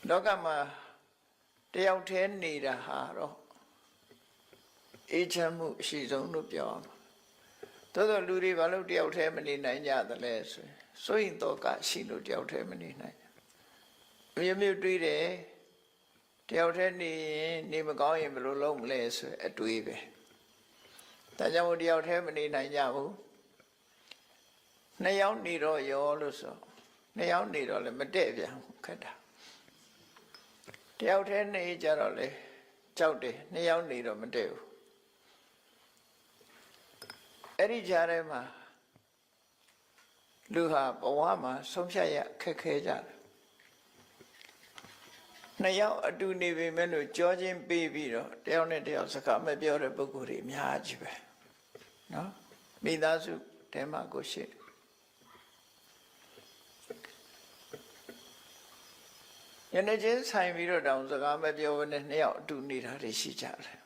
လောကမှာတယောက်တည်းနေတာဟာတော့အေးချမ်းမှုအရှိဆုံးလို့ပြောအောင်သို့သောလူတွေဘာလို့တယောက်တည်းမနေနိုင်ကြသလဲဆိုရင်စိုးရင်တော့ကရှိလို့တယောက်တည်းမနေနိုင်ဘူးမြို့တွေးတယ်တယောက်တည်းနေရင်နေမကောင်းရင်ဘယ်လိုလုပ်မလဲဆိုအတွေးပဲဒါကြောင့်မို့တယောက်တည်းမနေနိုင်ကြဘူးနှစ်ယောက်နေတော့ရောလို့ဆိုနှစ်ယောက်နေတော့လည်းမတည့်ပြန်ခက်တာတယောက်တည်းနေကြတော့လေကြောက်တယ်နှစ်ယောက်နေတော့မတည့်ဘူးအဲ့ဒီကြားထဲမှာလူဟာဘဝမှာဆုံးဖြတ်ရခက်ခဲကြတယ်နှစ်ယောက်အတူနေပေမဲ့လို့ကြောချင်းပေးပြီးတော့တယောက်နဲ့တယောက်စကားမပြောတဲ့ပုဂ္ဂိုလ်တွေအများကြီးပဲနော်မိသားစုတဲမှာကိုရှိတယ်ယနေ့ချင်းဆိုင်ပြီးတော့တောင်စကားမပြောဘဲနဲ့နှစ်ယောက်အတူနေတာတွေရှိကြတယ်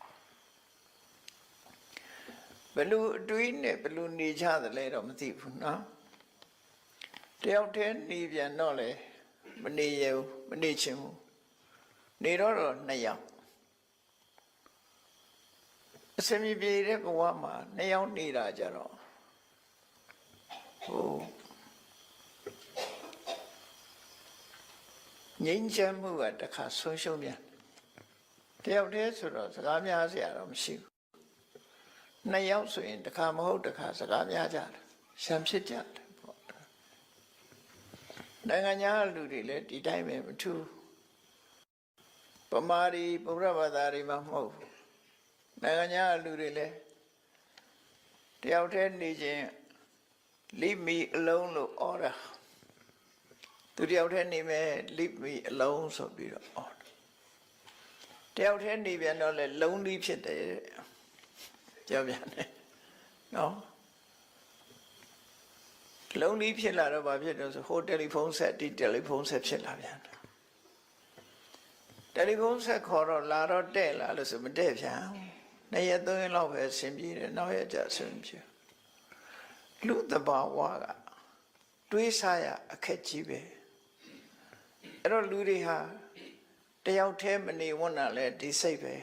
ဘယ်လိုအတွေးနဲ့ဘယ်လိုနေကြသလဲတော့မသိဘူးနော်တယောက်တည်းနေပြန်တော့လေမနေရဘူးမနေချင်ဘူးနေတော့နှစ်ယောက်အစမြပြေတဲ့ဘဝမှာနှစ်ယောက်နေတာကြတော့ဟိုငြိမ်းချမ်းမှုကတစ်ခါဆုံးရှုံးပြန်တယောက်တည်းဆိုတော့စကားများစရာတော့မရှိဘူးနှစ်ယောက်ဆိုရင်တစ်ခါမဟုတ်တစ်ခါစကားများကြတယ်ရှမ်းဖြစ်ကြတယ်ပေါ့နိုင်ငံခြားလူတွေလည်းဒီတိုင်းပဲမထူးပမာရီဗုဒ္ဓဘာသာတွေမှာမဟုတ်နိုင်ငံခြားလူတွေလည်းတယောက်တည်းနေခြင်းleave me alone လို့ဩတာသူတယောက်တည်းနေမယ် leave me alone ဆိုပြီးတော့ဩတယောက်တည်းနေပြန်တော့လေလုံးလေးဖြစ်တယ်ပြောပြန်တယ်နော်လုံးလေးဖြစ်လာတော့ဘာဖြစ်တော့ဆိုဟိုတယ်လီဖုန်းဆက်ဒီတယ်လီဖုန်းဆက်ဖြစ်လာပြန်တယ်တယ်လီဖုန်းဆက်ခေါ်တော့လာတော့တဲ့လာလို့ဆိုမတဲ့ပြန်နှစ်ရက်သုံးရက်လောက်ပဲဆင်ပြေတယ်နောက်ရက်ကျဆင်ပြေလူတဘာဝကတွေးစားရအခက်ကြီးပဲအဲ့တော့လူတွေဟာတယောက်တည်းမနေဝန်းတာလဲဒီစိတ်ပဲ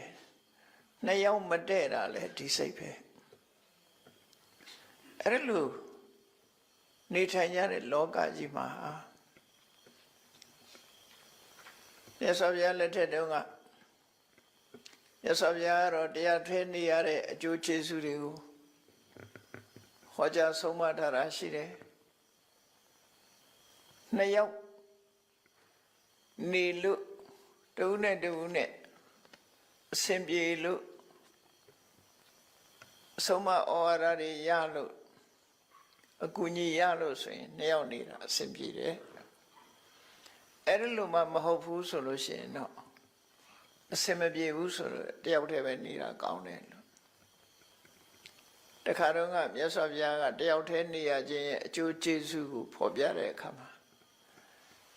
နှစ်ယောက်မတည့်တာလဲဒီစိတ်ပဲအဲ့လိုနေထိုင်ကြတဲ့လောကကြီးမှာမြတ်စွာဘုရားလက်ထက်တုန်းကမြတ်စွာဘုရားကတော့တရားထွေးနေရတဲ့အကျိုးကျေးဇူးတွေကိုဟောကြားဆုံးမထားတာရှိတယ်နှစ်ယောက်နေလို့တူနဲ့တူနဲ့အစဉ်ပြေလို့ဆုံးမဩဝါဒတွေရလို့အကူအညီရလို့ဆိုရင်နှစ်ယောက်နေတာအစဉ်ပြေတယ်အဲ့ဒီလိုမှမဟုတ်ဘူးဆိုလို့ရှိရင်တော့အစဉ်မပြေဘူးဆိုတော့တယောက်တည်းပဲနေတာကောင်းတယ်လို့တခါတော့ကမြတ်စွာဘုရားကတယောက်တည်းနေရခြင်းရဲ့အကျိုးကျေးဇူးကိုဖော်ပြတဲ့အခါမှာ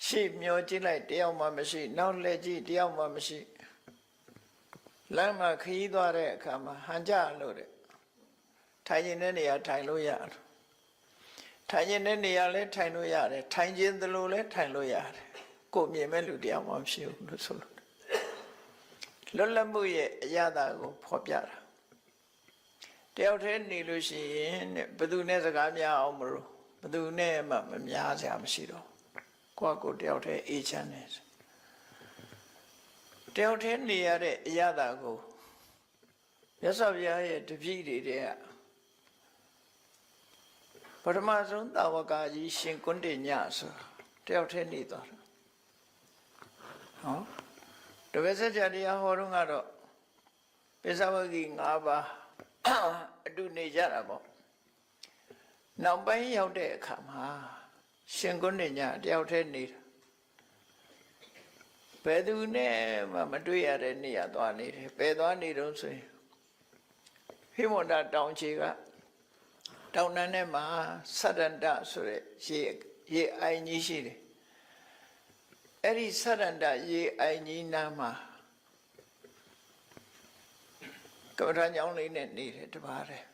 ရှေ့မျောကြည့်လိုက်တယောက်မှမရှိနောက်လှည့်ကြည့်တယောက်မှမရှိလမ်းမှာခရီးသွားတဲ့အခါမှာဟန်ကြလို့တဲ့ထိုင်နေတဲ့နေရာထိုင်လို့ရတယ်ထိုင်နေတဲ့နေရာလည်းထိုင်လို့ရတယ်ထိုင်ခြင်းသလိုလည်းထိုင်လို့ရတယ်ကိုမြင်မဲ့လူတယောက်မှမရှိဘူးလို့ဆိုလို့လွတ်လပ်မှုရဲ့အရာတာကိုဖော်ပြတာတယောက်တည်းနေလို့ရှိရင်ဘယ်သူနဲ့စကားများအောင်မလို့ဘယ်သူနဲ့မှမများစရာမရှိတော့ကိုတယောက်တည်းအေးချမ်းနေတယောက်တည်းနေရတဲ့အရာတာကိုမြတ်စွာဘုရားရဲ့တပည့်တွေတဲ့ပထမဆုံးတာဝကကြီးရှင်ကွန်းတင်ညဆိုတယောက်တည်းနေသွားတာဟောတပည့်ဆက်ကြတရားဟောတော့ကတော့ပိဿဝဂီ၅ပါးအတူနေကြတာပေါ့နောက်ပိုင်းရောက်တဲ့အခါမှာရှင်ကွန်းတင်ညတယောက်တည်းနေတာဘယ်သူနဲ့မှမတွေ့ရတဲ့နေရာသွားနေတယ်ဘယ်သွားနေတော့ဆိုရင်ဟိမန္တတောင်ချေကတောင်တန်းထဲမှာသတ္တန္တဆိုတဲ့ရေအိုင်ကြီးရှိတယ်အဲ့ဒီသတ္တန္တရေအိုင်ကြီးနားမှာကမ္ဘာညောင်းလေးနဲ့နေတယ်တပါးတယ်